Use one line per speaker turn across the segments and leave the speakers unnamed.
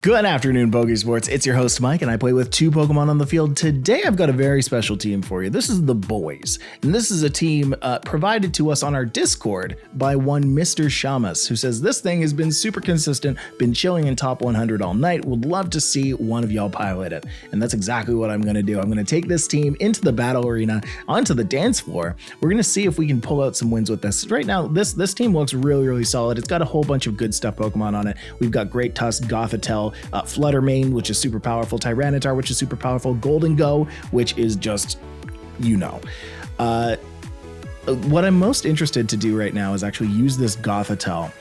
Good afternoon, Pokesports. It's your host, Mike, and I play with two Pokemon on the field. Today, I've got a very special team for you. This is the Boys, and this is a team provided to us on our Discord by one Mr. Shamus, who says, this thing has been super consistent, been chilling in top 100 all night, would love to see one of y'all pilot it. And that's exactly what I'm going to do. I'm going to take this team into the battle arena, onto the dance floor. We're going to see if we can pull out some wins with this. Right now, this team looks really, really solid. It's got a whole bunch of good stuff Pokemon on it. We've got great Tusk, Gothitelle, Flutter, which is super powerful, Tyranitar, which is super powerful, Golden Go, which is just, what I'm most interested to do right now is actually use this Gothitelle.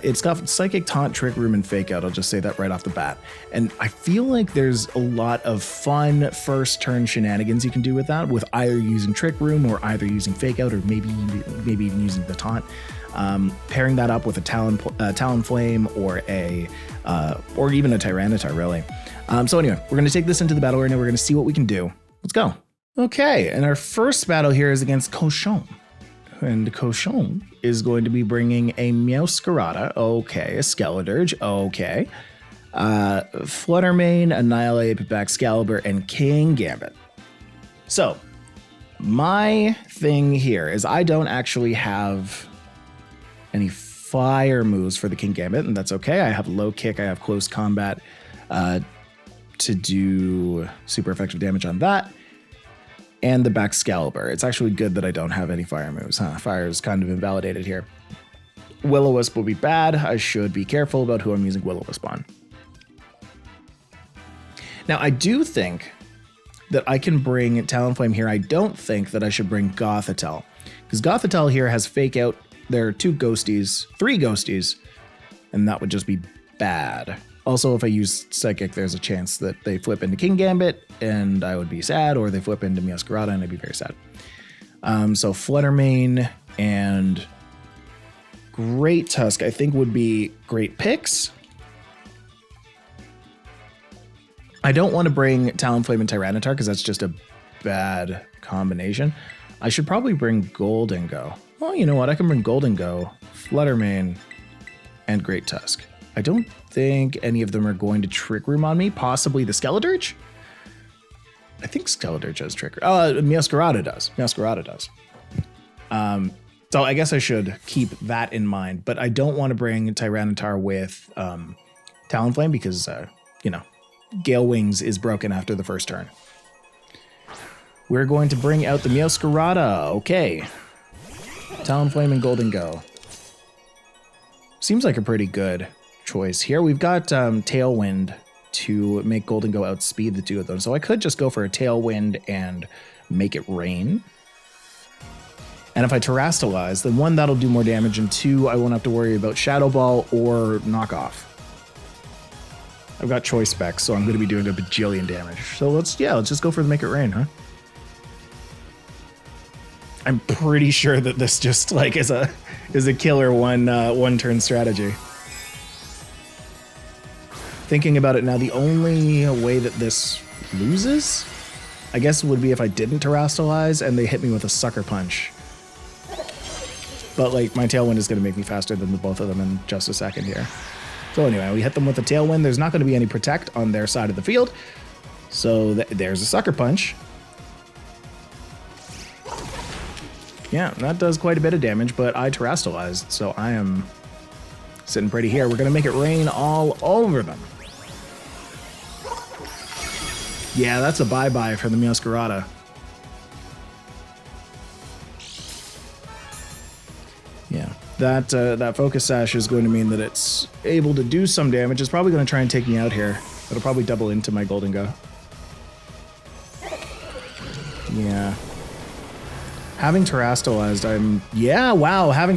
It's got Psychic, Taunt, Trick Room, and Fake Out. I'll just say that right off the bat. And I feel like there's a lot of fun first turn shenanigans you can do with that, with either using Trick Room or either using Fake Out or maybe even using the Taunt. Pairing that up with a Talonflame or even a Tyranitar, really. So anyway, we're going to take this into the battle arena. We're going to see what we can do. Let's go. Okay, and our first battle here is against Cochon. And Cochon is going to be bringing a Meowscarada, okay, a Skeledirge, okay, Fluttermane, Annihilate, Baxcalibur, and King Gambit. So, my thing here is I don't actually have any fire moves for the King Gambit, and that's okay. I have low kick, I have close combat to do super effective damage on that. And the Baxcalibur. It's actually good that I don't have any fire moves. Fire is kind of invalidated here. Will-O-Wisp will be bad. I should be careful about who I'm using Will-O-Wisp on. Now, I do think that I can bring Talonflame here. I don't think that I should bring Gothitelle, because Gothitelle here has Fake Out. There are three Ghosties, and that would just be bad. Also, if I use Psychic, there's a chance that they flip into King Gambit, and I would be sad, or they flip into Meowscarada, and I'd be very sad. So Fluttermane and Great Tusk, I think, would be great picks. I don't want to bring Talonflame and Tyranitar, because that's just a bad combination. I should probably bring Golden Go. Well, you know what? I can bring Golden Go, Fluttermane, and Great Tusk. I don't think any of them are going to Trick Room on me. Possibly the Skeledirge? I think Skeledirge has Trick Room. Meowscarada does. Meowscarada does. So I guess I should keep that in mind. But I don't want to bring Tyranitar with Talonflame because, Gale Wings is broken after the first turn. We're going to bring out the Meowscarada. Okay. Talonflame and Golden Go. Seems like a pretty good choice here. We've got Tailwind to make Golden Go outspeed the two of them. So I could just go for a Tailwind and make it rain. And if I Terrastalize, then one, that'll do more damage, and two, I won't have to worry about Shadow Ball or Knockoff. I've got choice specs, so I'm going to be doing a bajillion damage. So let's just go for the Make It Rain, huh? I'm pretty sure that this just like is a killer one turn strategy. Thinking about it now, the only way that this loses, I guess, would be if I didn't Terrastalize and they hit me with a Sucker Punch. But like my Tailwind is going to make me faster than the both of them in just a second here. So anyway, we hit them with a Tailwind. There's not going to be any Protect on their side of the field. So there's a Sucker Punch. Yeah, that does quite a bit of damage, but I Terrastalized, so I am sitting pretty here. We're going to make it rain all over them. Yeah, that's a bye-bye for the Meowscarada. Yeah, that Focus Sash is going to mean that it's able to do some damage. It's probably going to try and take me out here. It'll probably double into my Golden Go. Yeah. Having Terrastalized, having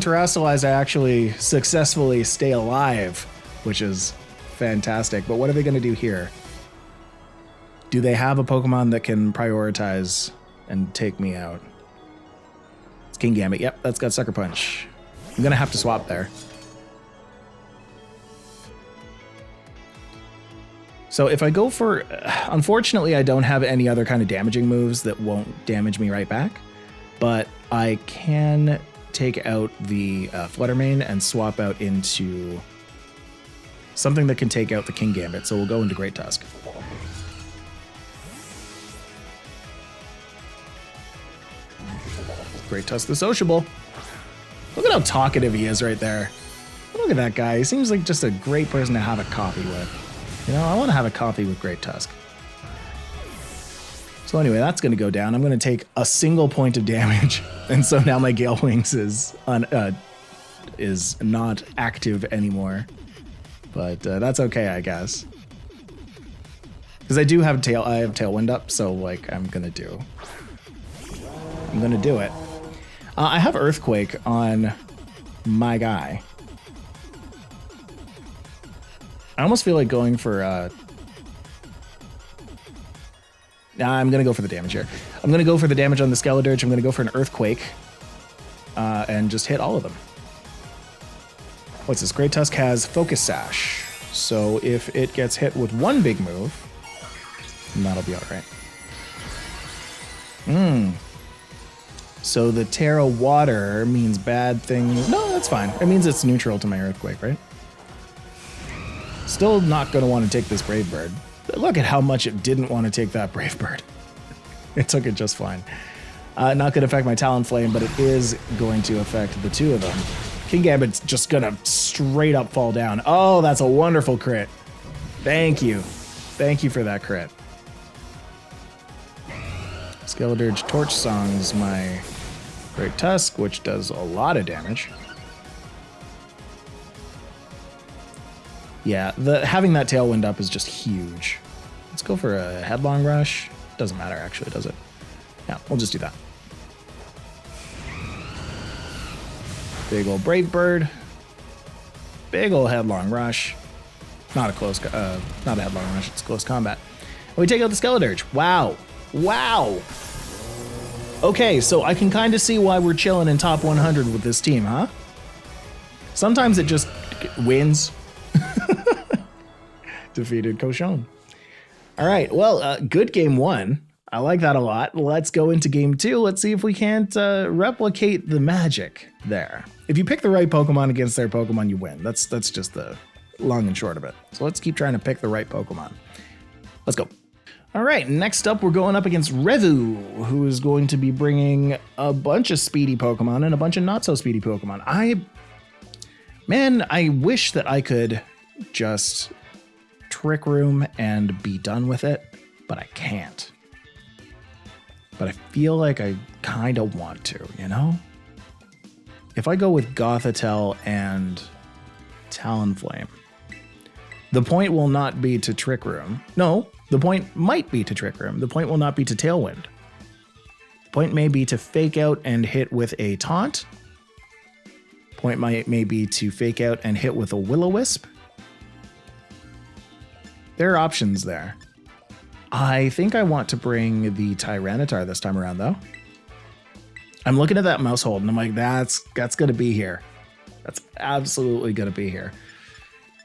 Terrastalized, I actually successfully stay alive, which is fantastic. But what are they going to do here? Do they have a Pokemon that can prioritize and take me out? It's King Gambit. Yep, that's got Sucker Punch. I'm going to have to swap there. So if I go for... Unfortunately, I don't have any other kind of damaging moves that won't damage me right back. But I can take out the Fluttermane and swap out into Something that can take out the King Gambit, so we'll go into Great Tusk. Great Tusk the sociable. Look at how talkative he is right there. Look at that guy. He seems like just a great person to have a coffee with. You know, I want to have a coffee with Great Tusk. So anyway, that's going to go down. I'm going to take a single point of damage. And so now my Gale Wings is not active anymore. But that's okay, I guess. Because I do have Tailwind up, so like I'm going to do it. I have Earthquake on my guy. I almost feel like going for... Nah, I'm going to go for the damage here. I'm going to go for the damage on the Skeledirge. I'm going to go for an Earthquake. And just hit all of them. What's this? Great Tusk has Focus Sash. So if it gets hit with one big move, that'll be alright. So the Tera water means bad things. No, that's fine. It means it's neutral to my Earthquake, right? Still not going to want to take this Brave Bird. Look at how much it didn't want to take that Brave Bird. It took it just fine. Not going to affect my Talonflame, but it is going to affect the two of them. King Gambit's just going to straight up fall down. Oh, that's a wonderful crit. Thank you. Thank you for that crit. Skeledirge Torch Songs my Great Tusk, which does a lot of damage. Yeah, having that Tailwind up is just huge. Let's go for a Headlong Rush. Doesn't matter, actually, does it? Yeah, we'll just do that. Big old Brave Bird. Big old Headlong Rush. Not a Headlong Rush, it's close combat. And we take out the Skeledirge. Wow. Wow. Okay, so I can kind of see why we're chilling in top 100 with this team, huh? Sometimes it just wins. Defeated Cochon. All right, well, good game one. I like that a lot. Let's go into game two. Let's see if we can't replicate the magic there. If you pick the right Pokemon against their Pokemon, you win. That's just the long and short of it. So let's keep trying to pick the right Pokemon. Let's go. All right, next up, we're going up against Revu, who is going to be bringing a bunch of speedy Pokemon and a bunch of not-so-speedy Pokemon. I wish that I could just Trick Room and be done with it, but I can't. But I feel like I kind of want to, you know? If I go with Gothitelle and Talonflame, the point will not be to Trick Room. No, the point might be to Trick Room. The point will not be to Tailwind. The point may be to fake out and hit with a Taunt. Point may be to fake out and hit with a Will-O-Wisp. There are options there. I think I want to bring the Tyranitar this time around, though. I'm looking at that mouse hold, and I'm like, that's going to be here. That's absolutely going to be here.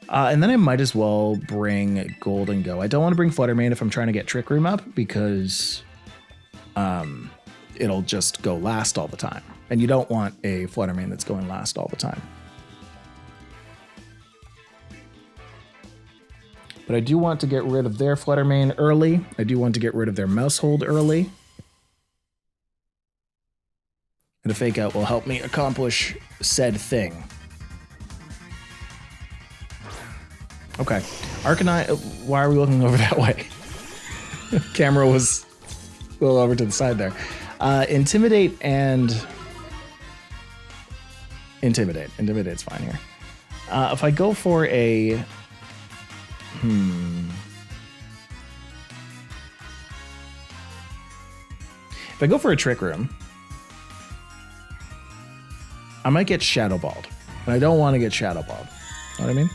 And then I might as well bring Golden Go. I don't want to bring Flutter Mane if I'm trying to get Trick Room up, because it'll just go last all the time. And you don't want a Flutter Mane that's going last all the time. But I do want to get rid of their Flutter Mane early. I do want to get rid of their mouse hold early. And a fake out will help me accomplish said thing. Okay. Arcanine, why are we looking over that way? Camera was a little over to the side there. Intimidate and... Intimidate. Intimidate's fine here. If I go for a... If I go for a Trick Room, I might get Shadow Balled. And I don't want to get Shadow Balled. Know what I mean?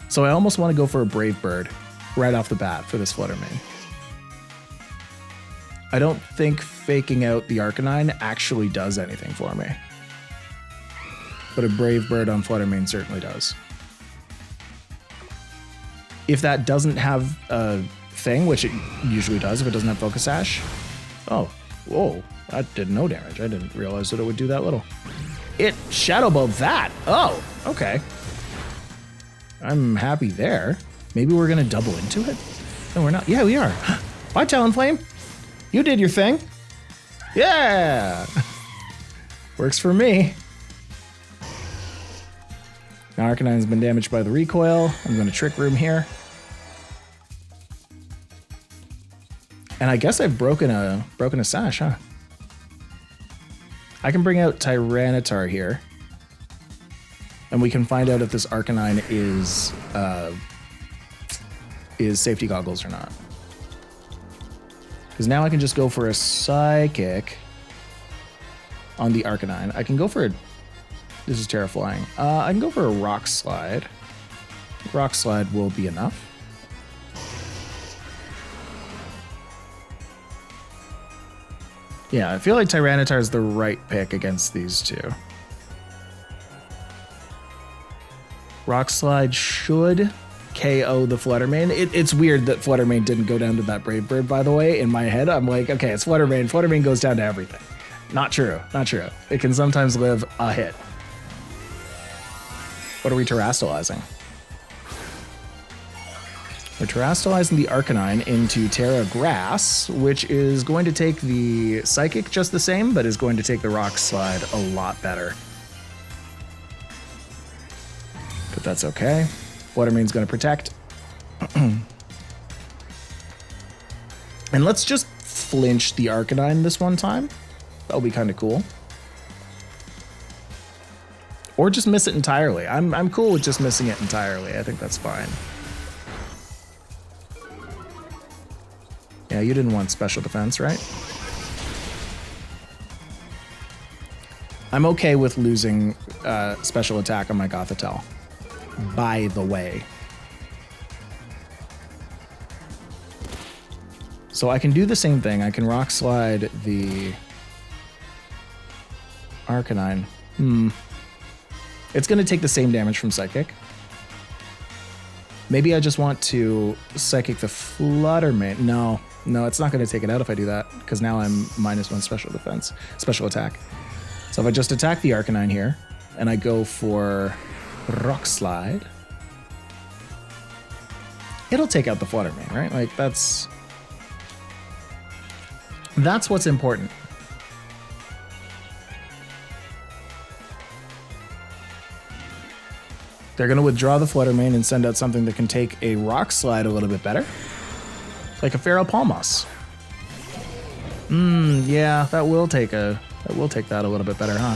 So I almost want to go for a Brave Bird right off the bat for this Flutter Mane. I don't think faking out the Arcanine actually does anything for me. But a Brave Bird on Flutter Mane certainly does. If that doesn't have a thing, which it usually does if it doesn't have Focus Sash. Oh, whoa, that did no damage. I didn't realize that it would do that little. It Shadow Balled that. Oh, okay. I'm happy there. Maybe we're gonna double into it? No, we're not. Yeah, we are. Bye, Talonflame. You did your thing. Yeah! Works for me. Now Arcanine's been damaged by the recoil. I'm going to Trick Room here. And I guess I've broken a Sash, huh? I can bring out Tyranitar here. And we can find out if this Arcanine is safety goggles or not. Because now I can just go for a Psychic on the Arcanine. I can go for a... This is Tera flying. I can go for a Rock Slide. Rock Slide will be enough. Yeah, I feel like Tyranitar is the right pick against these two. Rock Slide should KO the Fluttermane. It's weird that Fluttermane didn't go down to that Brave Bird, by the way. In my head, I'm like, okay, it's Fluttermane. Fluttermane goes down to everything. Not true. Not true. It can sometimes live a hit. What are we terastallizing? We're terastallizing the Arcanine into Tera Grass, which is going to take the Psychic just the same, but is going to take the Rock Slide a lot better. But that's okay. Fluttermane's going to protect. And let's just flinch the Arcanine this one time. That'll be kind of cool. Or just miss it entirely. I'm cool with just missing it entirely. I think that's fine. Yeah, you didn't want special defense, right? I'm okay with losing special attack on my Gothitelle. By the way. So I can do the same thing. I can Rock Slide the Arcanine. It's going to take the same damage from Psychic. Maybe I just want to Psychic the Fluttermane. No, it's not going to take it out if I do that, because now I'm -1 special defense, special attack. So if I just attack the Arcanine here, and I go for Rock Slide, it'll take out the Fluttermane, right? Like, that's what's important. They're going to withdraw the Fluttermane and send out something that can take a Rock Slide a little bit better. Like a Feral Palmas. Yeah, that will take that a little bit better, huh?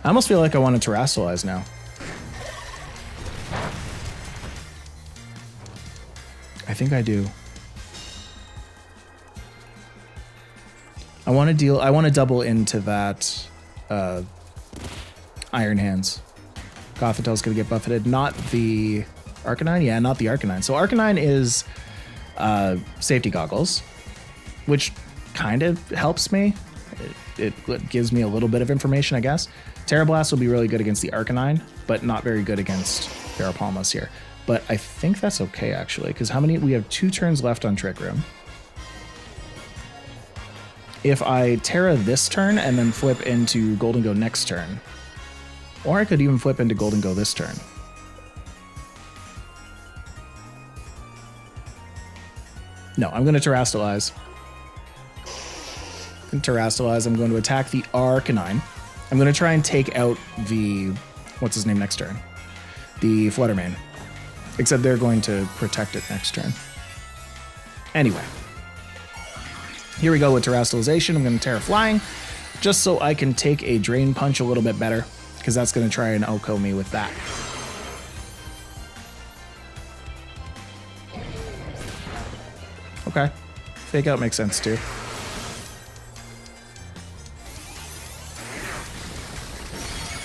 I almost feel like I want to terastallize now. I think I do. I want to double into that Iron Hands. Gothitelle's going to get buffeted. Not the Arcanine? Yeah, not the Arcanine. So Arcanine is safety goggles, which kind of helps me. It gives me a little bit of information, I guess. Tera Blast will be really good against the Arcanine, but not very good against Feral Palmas here. But I think that's okay, actually, because we have 2 turns left on Trick Room. If I Tera this turn and then flip into Golden Go next turn, or I could even flip into Golden Go this turn. No, I'm going to terastallize. I'm going to attack the Arcanine. I'm going to try and take out the... What's his name next turn? The Fluttermane. Except they're going to protect it next turn. Anyway. Here we go with terastallization. I'm going to Tera Flying, just so I can take a Drain Punch a little bit better, because that's going to try and OHKO me with that. Okay. Fake Out makes sense too.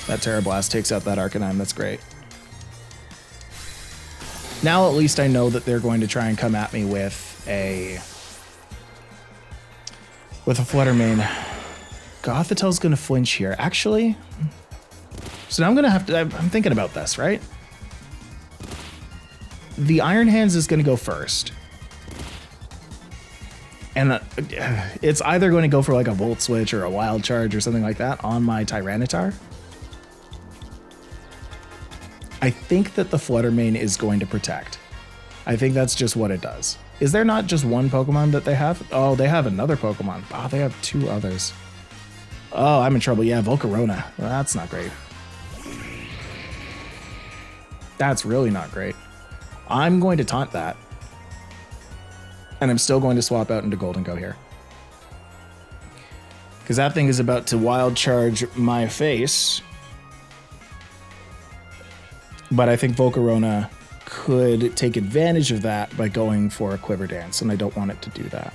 That Tera Blast takes out that Arcanine. That's great. Now at least I know that they're going to try and come at me with a Fluttermane. Gothitelle's going to flinch here. Actually, so now I'm going to have to... I'm thinking about this, right? The Iron Hands is going to go first. And it's either going to go for like a Volt Switch or a Wild Charge or something like that on my Tyranitar. I think that the Flutter Mane is going to protect. I think that's just what it does. Is there not just one Pokemon that they have? Oh, they have another Pokemon. Oh, they have 2 others. Oh, I'm in trouble. Yeah, Volcarona. Well, that's not great. That's really not great. I'm going to taunt that. And I'm still going to swap out into Golden Go here. Because that thing is about to Wild Charge my face. But I think Volcarona could take advantage of that by going for a Quiver Dance, and I don't want it to do that.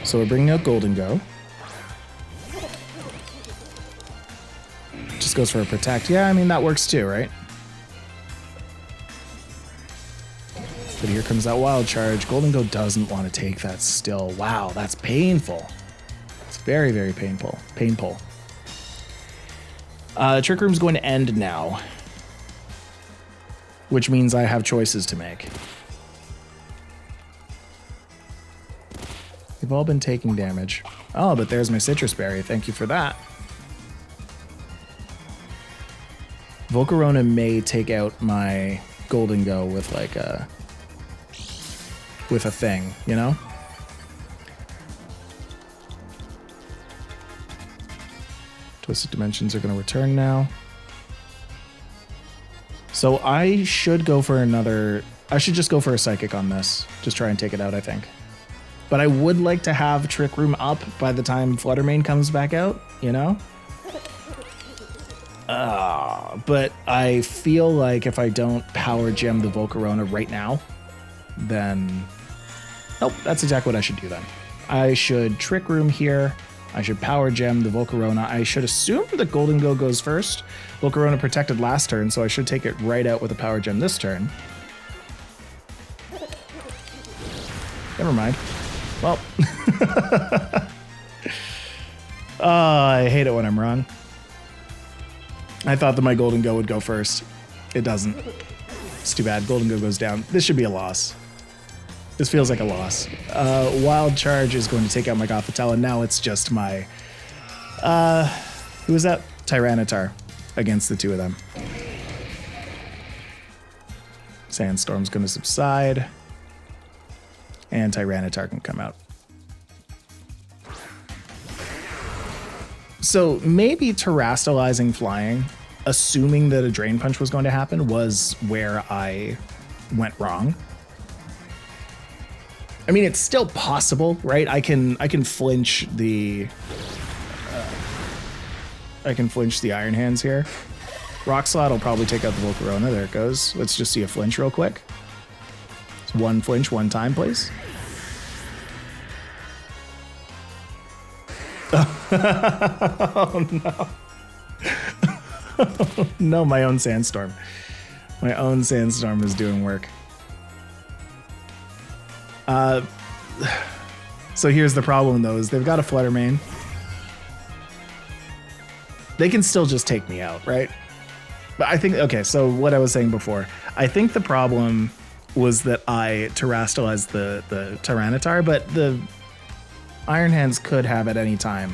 So we're bringing out Golden Go. Just goes for a Protect. Yeah, I mean, that works too, right? But here comes that Wild Charge. Golden Go doesn't want to take that still. Wow, that's painful. It's very, very painful. Painful. Trick Room's going to end now, which means I have choices to make. They've all been taking damage. Oh, but there's my Citrus Berry. Thank you for that. Volcarona may take out my Golden Go with like a thing, you know? Twisted Dimensions are going to return now. So I should go for another... I should just go for a Psychic on this. Just try and take it out, I think. But I would like to have Trick Room up by the time Flutter Mane comes back out, you know? But I feel like if I don't Power Gem the Volcarona right now, then... Nope, that's exactly what I should do then. I should Trick Room here. I should Power Gem the Volcarona. I should assume that Golden Go goes first. Volcarona protected last turn, so I should take it right out with a Power Gem this turn. Never mind. Well. I hate it when I'm wrong. I thought that my Golden Go would go first. It doesn't. It's too bad. Golden Go goes down. This should be a loss. This feels like a loss. Wild Charge is going to take out my Gothitelle, and now it's just my... who was that? Tyranitar against the two of them. Sandstorm's going to subside. And Tyranitar can come out. So maybe Terastallizing Flying, assuming that a Drain Punch was going to happen, was where I went wrong. I mean, it's still possible, right? I can flinch the Iron Hands here. Rock Slot will probably take out the Volcarona. There it goes. Let's just see a flinch real quick. It's one flinch, one time, please. Oh no. No, my own Sandstorm. My own Sandstorm is doing work. So here's the problem though, is they've got a Flutter Mane. They can still just take me out, right? But I think, okay, so what I was saying before, I think the problem was that I Terastallized the Tyranitar, but the Iron Hands could have at any time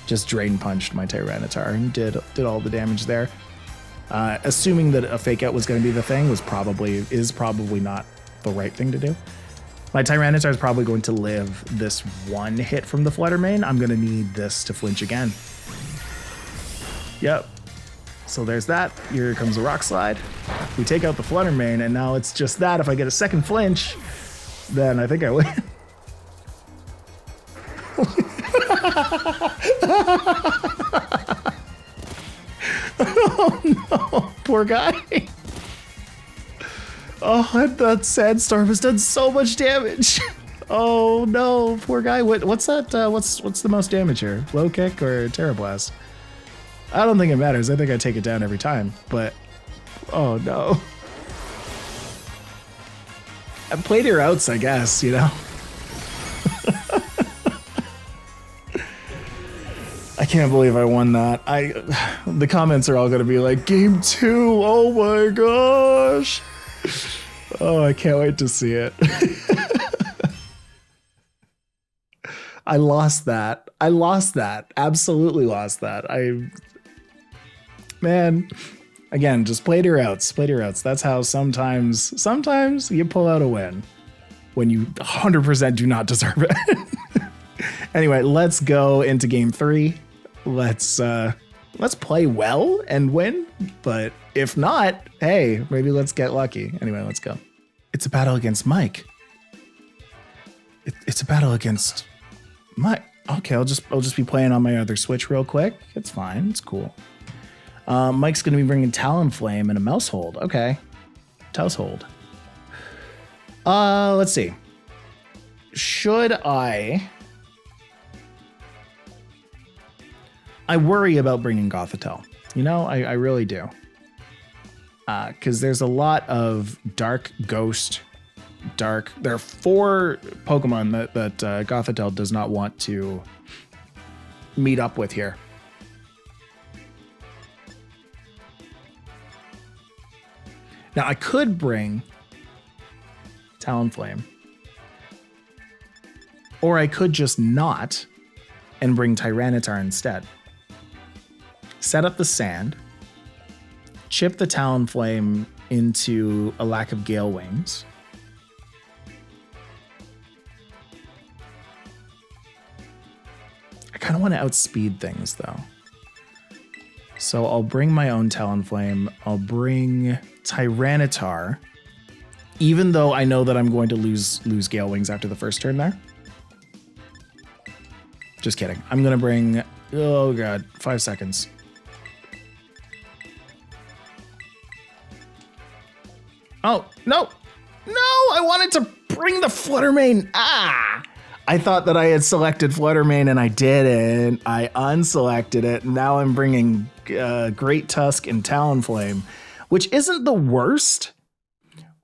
just Drain Punched my Tyranitar and did all the damage there. Assuming that a Fake Out was going to be the thing is probably not the right thing to do. My Tyranitar is probably going to live this one hit from the Flutter Mane. I'm going to need this to flinch again. Yep. So there's that. Here comes the Rock Slide. We take out the Flutter Mane, and now it's just that. If I get a second flinch, then I think I win. Oh no, poor guy. Oh, that Sandstorm has done so much damage. Oh no, poor guy. What's that? What's the most damage here? Low Kick or Terra Blast? I don't think it matters. I think I take it down every time. But oh no. I played her outs, I guess. You know. I can't believe I won that. The comments are all going to be like, Game 2. Oh my gosh. Oh, I can't wait to see it. I lost that. I lost that. Absolutely lost that. Man, again, just play to your outs. Play to your outs. That's how sometimes you pull out a win when you 100% do not deserve it. Anyway, let's go into game 3. Let's play well and win. But if not, hey, maybe let's get lucky. Anyway, let's go. It's a battle against Mike. It's a battle against Mike. Okay, I'll just be playing on my other Switch real quick. It's fine. It's cool. Mike's going to be bringing Talonflame and a mouse hold. Okay. Mouse hold. Let's see. Should I worry about bringing Gothitelle. You know, I really do. Because there's a lot of dark ghost, dark. There are 4 Pokemon that Gothitelle does not want to meet up with here. Now I could bring Talonflame, or I could just not and bring Tyranitar instead. Set up the sand, chip the Talonflame into a lack of Gale Wings. I kind of want to outspeed things though. So I'll bring my own Talonflame. I'll bring Tyranitar, even though I know that I'm going to lose Gale Wings after the first turn there. Just kidding. I'm going to bring, oh god, 5 seconds. Oh, no. No, I wanted to bring the Fluttermane. Ah! I thought that I had selected Fluttermane and I didn't. I unselected it. Now I'm bringing Great Tusk and Talonflame, which isn't the worst.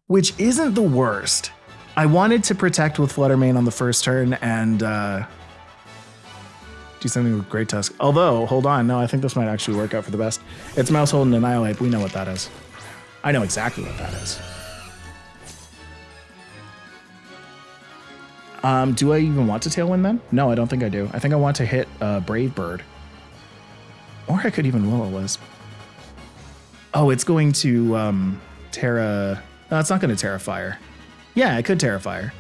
I wanted to protect with Fluttermane on the first turn and do something with Great Tusk. Although, hold on. No, I think this might actually work out for the best. It's Mouse Hold and Annihilate. We know what that is. I know exactly what that is. Do I even want to Tailwind then? No, I don't think I do. I think I want to hit Brave Bird. Or I could even Will-O-Wisp. Oh, it's going to Tera. No, it's not going to Tera Fire. Yeah, I could Tera Fire.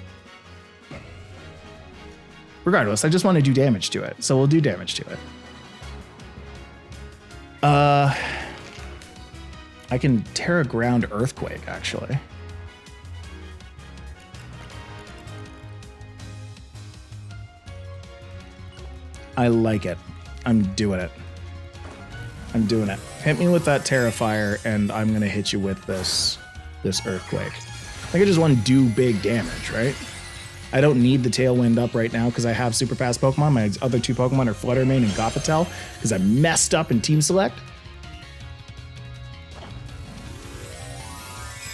Regardless, I just want to do damage to it. So we'll do damage to it. I can Tera Ground Earthquake, actually. I like it. I'm doing it. I'm doing it. Hit me with that Tera Fire, and I'm gonna hit you with this Earthquake. I think I just want to do big damage, right? I don't need the Tailwind up right now because I have super fast Pokemon. My other 2 Pokemon are Fluttermane and Gothitelle because I messed up in Team Select.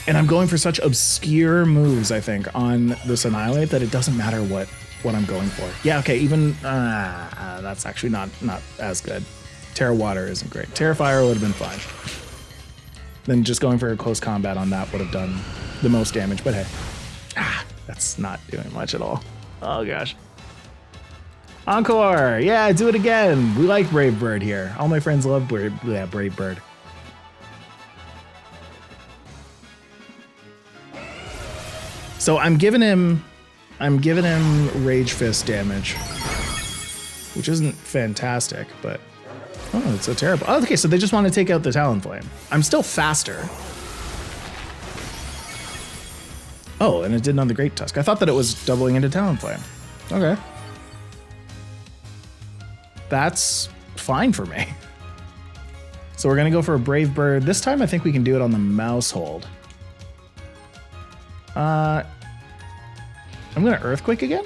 And I'm going for such obscure moves, I think, on this Annihilate that it doesn't matter what I'm going for. Yeah, okay, even that's actually not as good. Tera Water isn't great. Tera Fire would have been fine. Then just going for a close combat on that would have done the most damage, but hey. That's not doing much at all. Oh gosh. Encore! Yeah, do it again! We like Brave Bird here. All my friends love Brave Bird. So I'm giving him Rage Fist damage, which isn't fantastic, but oh, it's so terrible. Oh, okay, so they just want to take out the Talonflame. I'm still faster. Oh, and it did on the Great Tusk. I thought that it was doubling into Talonflame. Okay. That's fine for me. So we're gonna go for a Brave Bird. This time I think we can do it on the Mouse Hold. I'm gonna Earthquake again?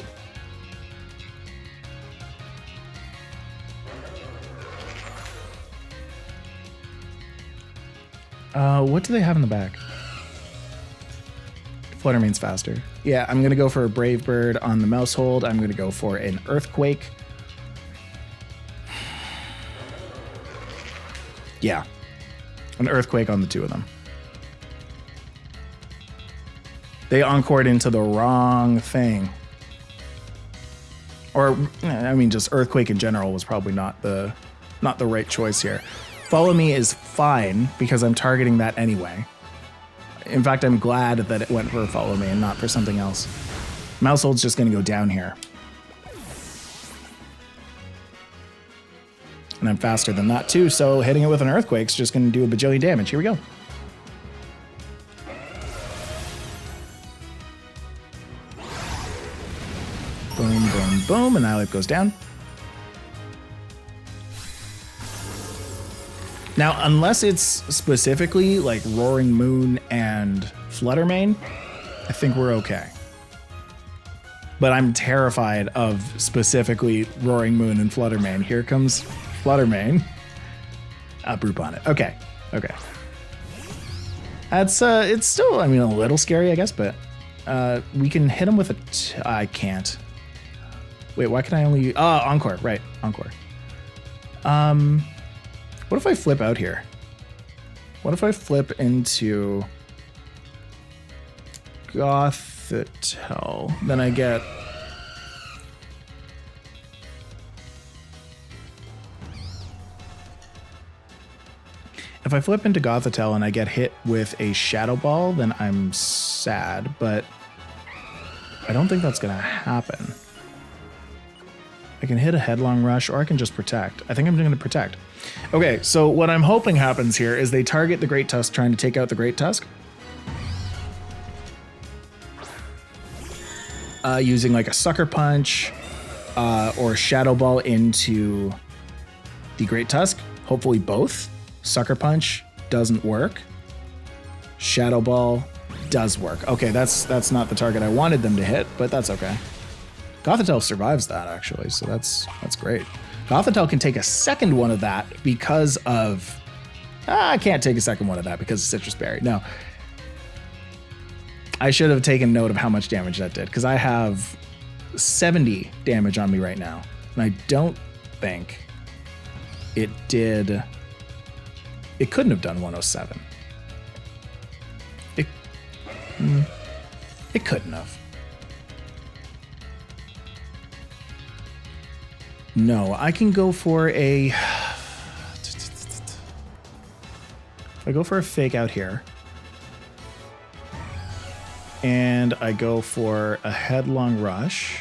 What do they have in the back? Fluttermane's faster. Yeah, I'm gonna go for a Brave Bird on the Mouse Hold. I'm gonna go for an Earthquake. Yeah, an Earthquake on the 2 of them. They encored into the wrong thing. Or, I mean, just Earthquake in general was probably not the right choice here. Follow Me is fine because I'm targeting that anyway. In fact, I'm glad that it went for Follow Me and not for something else. Mousehold's just going to go down here. And I'm faster than that too, so hitting it with an Earthquake's just going to do a bajillion damage. Here we go. Boom, boom, boom. Annihilate goes down. Now, unless it's specifically like Roaring Moon and Flutter Mane, I think we're okay. But I'm terrified of specifically Roaring Moon and Flutter Mane. Here comes Flutter Mane. Brute Bonnet. Okay. Okay. That's, it's still, I mean, a little scary, I guess, but we can hit him with a, I can't. Wait, why can I only, Encore, right, Encore. What if I flip out here? What if I flip into Gothitelle? Then I get... If I flip into Gothitelle and I get hit with a Shadow Ball, then I'm sad, but I don't think that's going to happen. I can hit a Headlong Rush, or I can just Protect. I think I'm going to Protect. Okay, so what I'm hoping happens here is they target the Great Tusk, trying to take out the Great Tusk. Using like a Sucker Punch or Shadow Ball into the Great Tusk. Hopefully both. Sucker Punch doesn't work. Shadow Ball does work. Okay, that's not the target I wanted them to hit, but that's okay. Gothitelle survives that, actually, so that's great. Gothitelle can take a second one of that because of... I can't take a second one of that because of Citrus Berry. No. I should have taken note of how much damage that did, because I have 70 damage on me right now, and I don't think it did... It couldn't have done 107. It couldn't have. No, I can go for a... If I go for a Fake Out here, and I go for a Headlong Rush,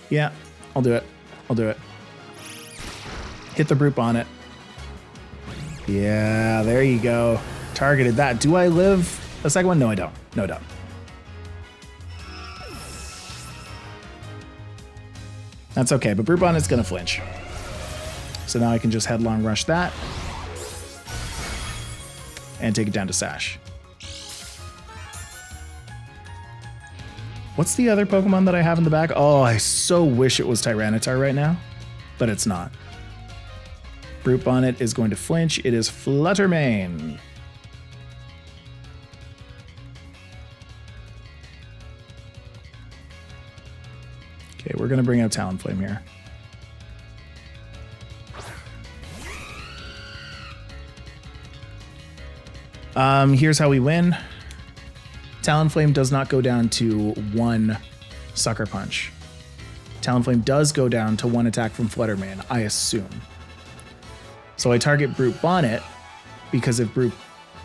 yeah, I'll do it. I'll do it. Hit the Brute Bonnet. Yeah, there you go. Targeted that. Do I live a second one? No, I don't. No, I don't. That's okay, but Brute Bonnet's gonna flinch. So now I can just Headlong Rush that and take it down to Sash. What's the other Pokemon that I have in the back? Oh, I so wish it was Tyranitar right now, but it's not. Brute Bonnet is going to flinch. It is Flutter Mane. Okay, we're going to bring out Talonflame here. Here's how we win. Talonflame does not go down to one Sucker Punch. Talonflame does go down to one attack from Flutter Mane, I assume. So I target Brute Bonnet, because if Brute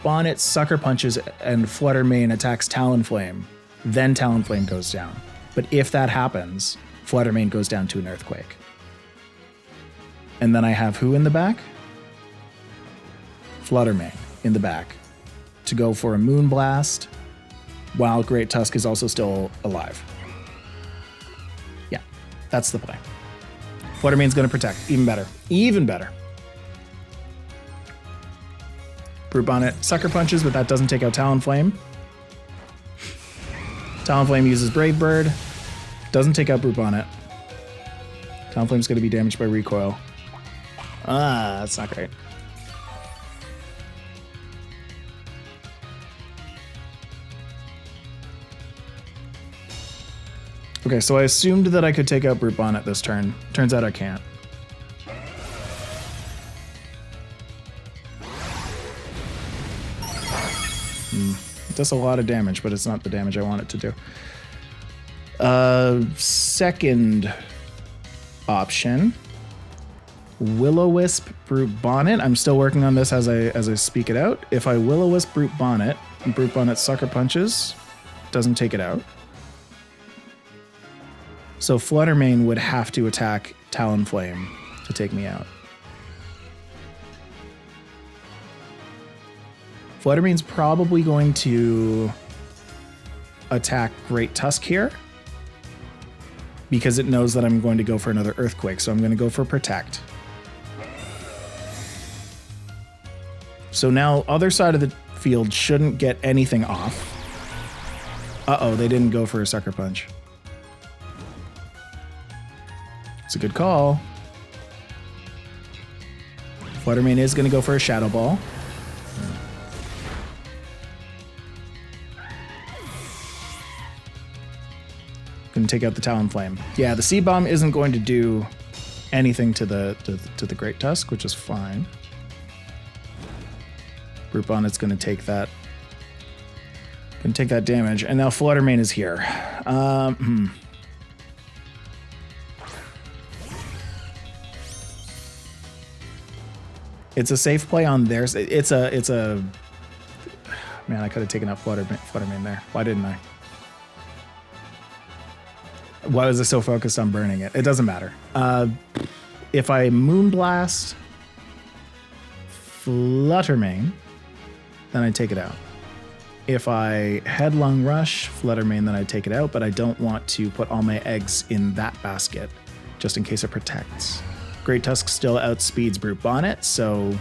Bonnet Sucker Punches and Flutter Mane attacks Talonflame, then Talonflame goes down. But if that happens, Flutter Mane goes down to an Earthquake. And then I have who in the back? Flutter Mane in the back to go for a Moonblast, while Great Tusk is also still alive. Yeah, that's the play. Flutter Mane's going to Protect. Even better. Even better. Brute Bonnet Sucker Punches, but that doesn't take out Talonflame. Talonflame uses Brave Bird. Doesn't take out Brute Bonnet. Talonflame's going to be damaged by Recoil. Ah, that's not great. Okay, so I assumed that I could take out Brute Bonnet this turn. Turns out I can't. It does a lot of damage, but it's not the damage I want it to do. Second option, Will-O-Wisp, Brute Bonnet. I'm still working on this as I speak it out. If I Will-O-Wisp, Brute Bonnet, and Brute Bonnet Sucker Punches, doesn't take it out. So Fluttermane would have to attack Talonflame to take me out. Fluttermane's probably going to attack Great Tusk here because it knows that I'm going to go for another Earthquake, so I'm going to go for Protect. So now other side of the field shouldn't get anything off. Uh-oh, they didn't go for a Sucker Punch. It's a good call. Fluttermane is going to go for a Shadow Ball. Going to take out the Talonflame. Yeah, the Seed Bomb isn't going to do anything to the Great Tusk, which is fine. Brute Bonnet's going to take that. Going to take that damage, and now Fluttermane is here. It's a safe play on theirs. It's a. Man, I could have taken out Fluttermane there. Why didn't I? Why was I so focused on burning it? It doesn't matter. If I Moonblast Fluttermane, then I take it out. If I Headlong Rush Fluttermane, then I take it out, but I don't want to put all my eggs in that basket just in case it protects. Great Tusk still outspeeds Brute Bonnet, so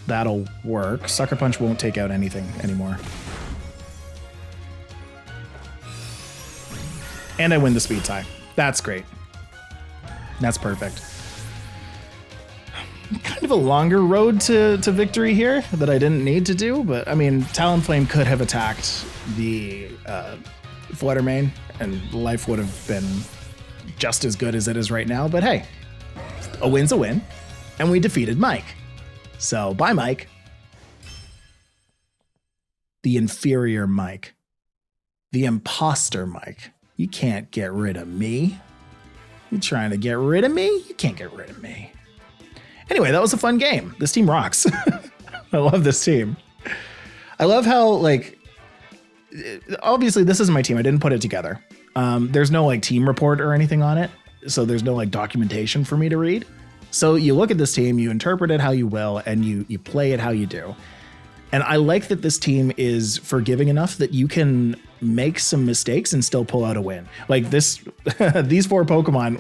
that'll work. Sucker Punch won't take out anything anymore. And I win the speed tie. That's great. That's perfect. Kind of a longer road to victory here that I didn't need to do, but I mean, Talonflame could have attacked the Fluttermane and life would have been just as good as it is right now, but hey, a win's a win, and we defeated Mike. So, bye, Mike. The inferior Mike. The imposter Mike. You can't get rid of me. You trying to get rid of me? You can't get rid of me. Anyway, that was a fun game. This team rocks. I love this team. I love how, like, obviously this isn't my team. I didn't put it together. There's no like team report or anything on it. So there's no like documentation for me to read. So you look at this team, you interpret it how you will, and you play it how you do. And I like that this team is forgiving enough that you can make some mistakes and still pull out a win. Like this, these four Pokemon,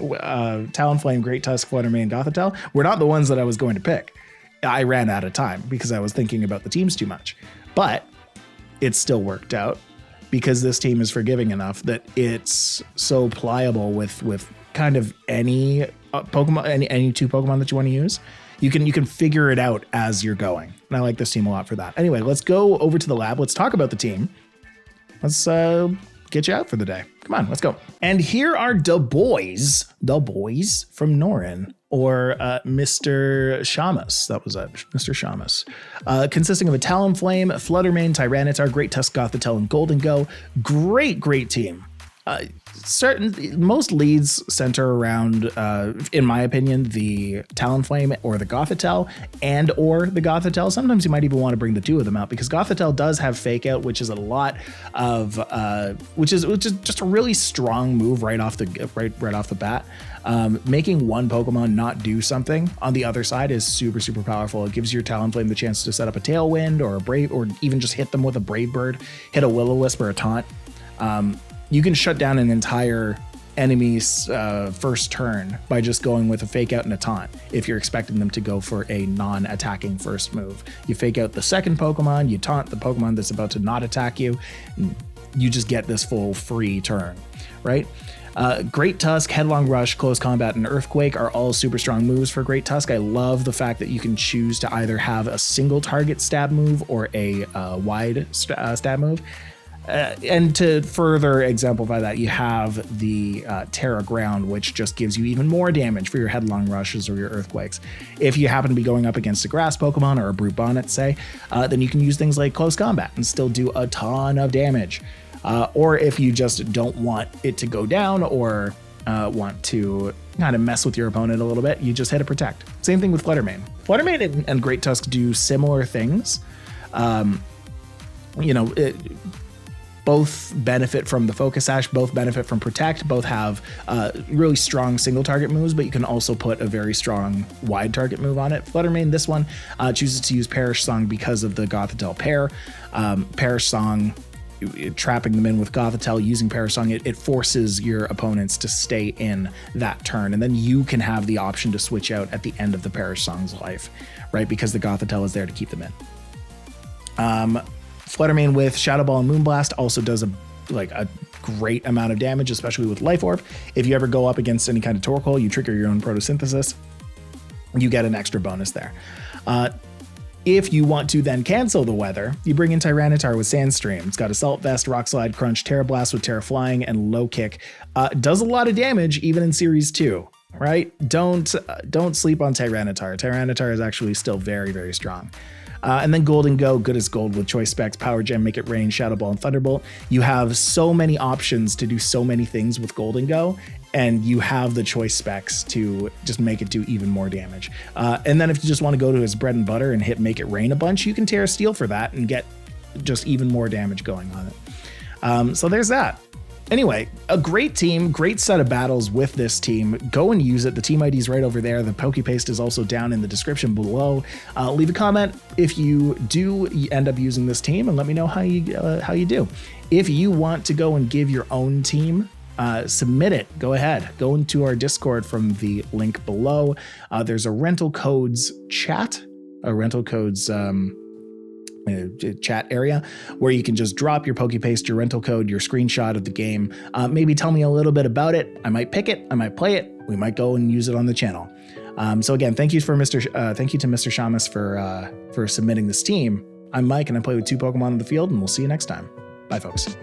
Talonflame, Great Tusk, Fluttermane, Gothitelle, were not the ones that I was going to pick. I ran out of time because I was thinking about the teams too much. But it still worked out because this team is forgiving enough that it's so pliable with kind of any Pokemon, any two Pokemon that you want to use. You can figure it out as you're going. And I like this team a lot for that. Anyway, let's go over to the lab. Let's talk about the team. Let's get you out for the day. Come on, let's go. And here are the boys from Norin, or Mr. Shamus. That was it, Mr. Shamus. Consisting of a Talonflame, Fluttermane, Tyranitar, Great Tusk, Gothitelle, and Golden Go. Great team. Most leads center around, in my opinion, the Talonflame or the Gothitelle or the Gothitelle. Sometimes you might even want to bring the two of them out because Gothitelle does have Fake Out, which is a lot of, which is just a really strong move right off the bat. Making one Pokemon not do something on the other side is super powerful. It gives your Talonflame the chance to set up a Tailwind or a Brave, or even just hit them with a Brave Bird, hit a Will-O-Wisp or a Taunt. You can shut down an entire enemy's first turn by just going with a Fake Out and a Taunt if you're expecting them to go for a non-attacking first move. You Fake Out the second Pokemon, you Taunt the Pokemon that's about to not attack you, and you just get this full free turn, right? Great Tusk, Headlong Rush, Close Combat, and Earthquake are all super strong moves for Great Tusk. I love the fact that you can choose to either have a single target stab move or a wide stab move. And to further exemplify that, you have the Tera Ground, which just gives you even more damage for your Headlong Rushes or your Earthquakes. If you happen to be going up against a Grass Pokemon or a Brute Bonnet, say, then you can use things like Close Combat and still do a ton of damage. Or if you just don't want it to go down or want to kind of mess with your opponent a little bit, you just hit a Protect. Same thing with Fluttermane. Fluttermane and Great Tusk do similar things. Both benefit from the Focus Sash, both benefit from Protect, both have really strong single target moves, but you can also put a very strong wide target move on it. Fluttermane, this one, chooses to use Perish Song because of the Gothitelle pair. Perish Song, trapping them in with Gothitelle, using Perish Song, it forces your opponents to stay in that turn, and then you can have the option to switch out at the end of the Perish Song's life, right? Because the Gothitelle is there to keep them in. Fluttermane with Shadow Ball and Moonblast also does a great amount of damage, especially with Life Orb. If you ever go up against any kind of Torkoal, you trigger your own Protosynthesis, you get an extra bonus there. If you want to then cancel the weather, you bring in Tyranitar with Sandstream. It's got Assault Vest, Rock Slide, Crunch, Terra Blast with Terra Flying, and Low Kick. Does a lot of damage even in Series 2, right? Don't sleep on Tyranitar. Tyranitar is actually still very, very strong. And then Gold and Go, good as gold with Choice Specs, Power Gem, Make It Rain, Shadow Ball, and Thunderbolt. You have so many options to do so many things with Gold and Go, and you have the Choice Specs to just make it do even more damage. And then if you just want to go to his bread and butter and hit Make It Rain a bunch, you can Terra Steel for that and get just even more damage going on it. So there's that. Anyway, a great team, great set of battles with this team. Go and use it. The team ID is right over there. The Pokepaste is also down in the description below. Leave a comment if you do end up using this team and let me know how you do. If you want to go and give your own team, submit it. Go ahead. Go into our Discord from the link below. There's a rental codes chat, a rental codes chat area where you can just drop your Pokepaste, your rental code, your screenshot of the game. Maybe tell me a little bit about it. I might pick it. I might play it. We might go and use it on the channel. So again, thank you to Mr. Shamus for submitting this team. I'm Mike and I play with 2 Pokemon in the field, and we'll see you next time. Bye, folks.